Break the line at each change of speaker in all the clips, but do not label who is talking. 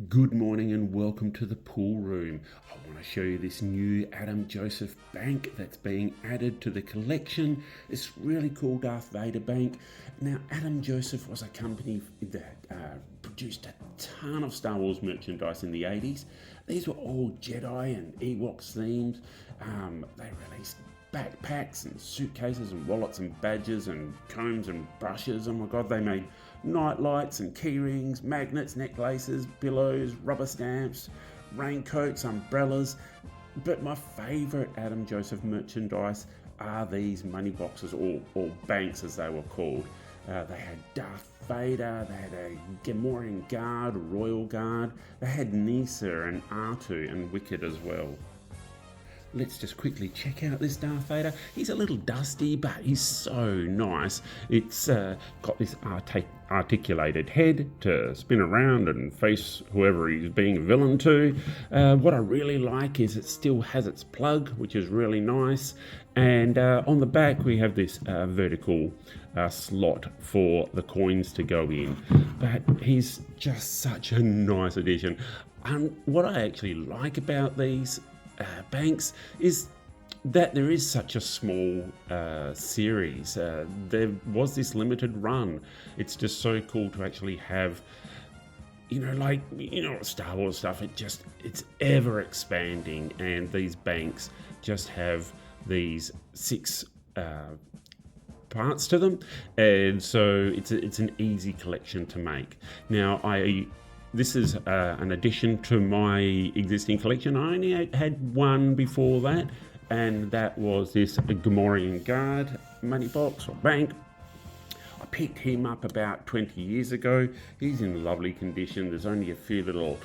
Good morning and welcome to the pool room. I want to show you this new Adam Joseph bank that's being added to the collection. It's really cool Darth Vader bank. Now Adam Joseph was a company that produced a ton of Star Wars merchandise in the 80s. These were all Jedi and Ewoks themes. They released backpacks and suitcases and wallets and badges and combs and brushes. Oh my god, they made night lights and key rings, magnets, necklaces, pillows, rubber stamps, raincoats, umbrellas. But my favourite Adam Joseph merchandise are these money boxes, or banks as they were called. They had Darth Vader, they had a Gamorrean Guard, a Royal Guard, they had Nisa and R2 and Wicket as well. Let's just quickly check out this Darth Vader. He's a little dusty, but he's so nice. It's got this articulated head to spin around and face whoever he's being a villain to. What I really like is it still has its plug, which is really nice. And on the back we have this vertical slot for the coins to go in. But he's just such a nice addition. What I actually like about these banks is that there is such a small series. There was this limited run. It's just so cool to actually have, Star Wars stuff. It's ever expanding, and these banks just have these 6 parts to them, and so it's an easy collection to make. Now this is an addition to my existing collection. I only had one before that, and that was this Gamorrean Guard money box or bank. I picked him up about 20 years ago. He's in lovely condition. There's only a few little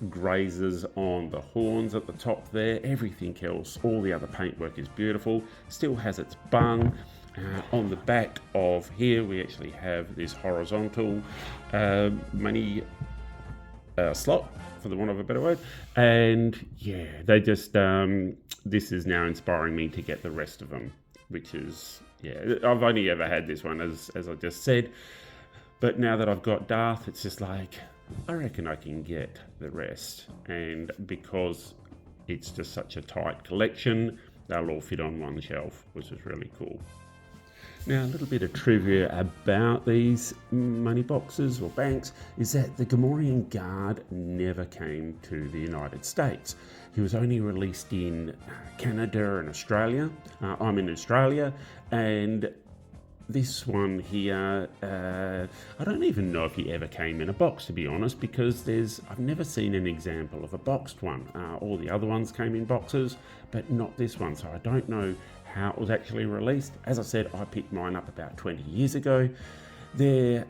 grazes on the horns at the top there. Everything else, all the other paintwork is beautiful. Still has its bung. On the back of here, we actually have this horizontal money slot, for the want of a better word, and yeah, they just this is now inspiring me to get the rest of them, which is, I've only ever had this one, as I just said, but now that I've got Darth, it's just like, I reckon I can get the rest, and because it's just such a tight collection, they'll all fit on one shelf, which is really cool. Now, a little bit of trivia about these money boxes or banks is that the Gamorrean Guard never came to the United States. He was only released in Canada and Australia. I'm in Australia, and this one here, I don't even know if he ever came in a box, to be honest, because I've never seen an example of a boxed one. All the other ones came in boxes, but not this one, so I don't know how it was actually released. As I said, I picked mine up about 20 years ago. There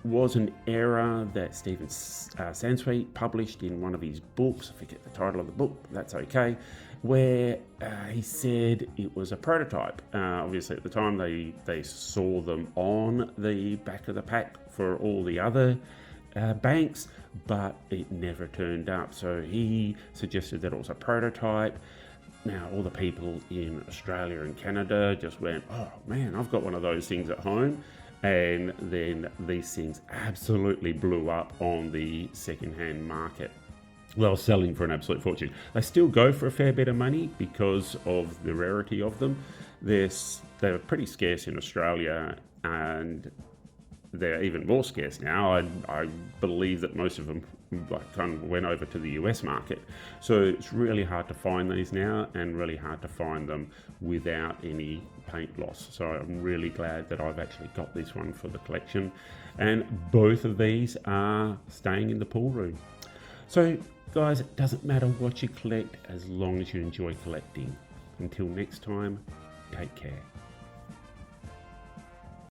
was an error that Stephen Sansweet published in one of his books. I forget the title of the book, that's okay, where he said it was a prototype. Obviously at the time they saw them on the back of the pack for all the other banks, but it never turned up. So he suggested that it was a prototype. Now, all the people in Australia and Canada just went, oh man, I've got one of those things at home. And then these things absolutely blew up on the second-hand market. Well, selling for an absolute fortune. They still go for a fair bit of money because of the rarity of them. They're pretty scarce in Australia, and they're even more scarce now. I believe that most of them kind of went over to the US market. So it's really hard to find these now, and really hard to find them without any paint loss. So I'm really glad that I've actually got this one for the collection. And both of these are staying in the pool room. So guys, it doesn't matter what you collect as long as you enjoy collecting. Until next time, take care.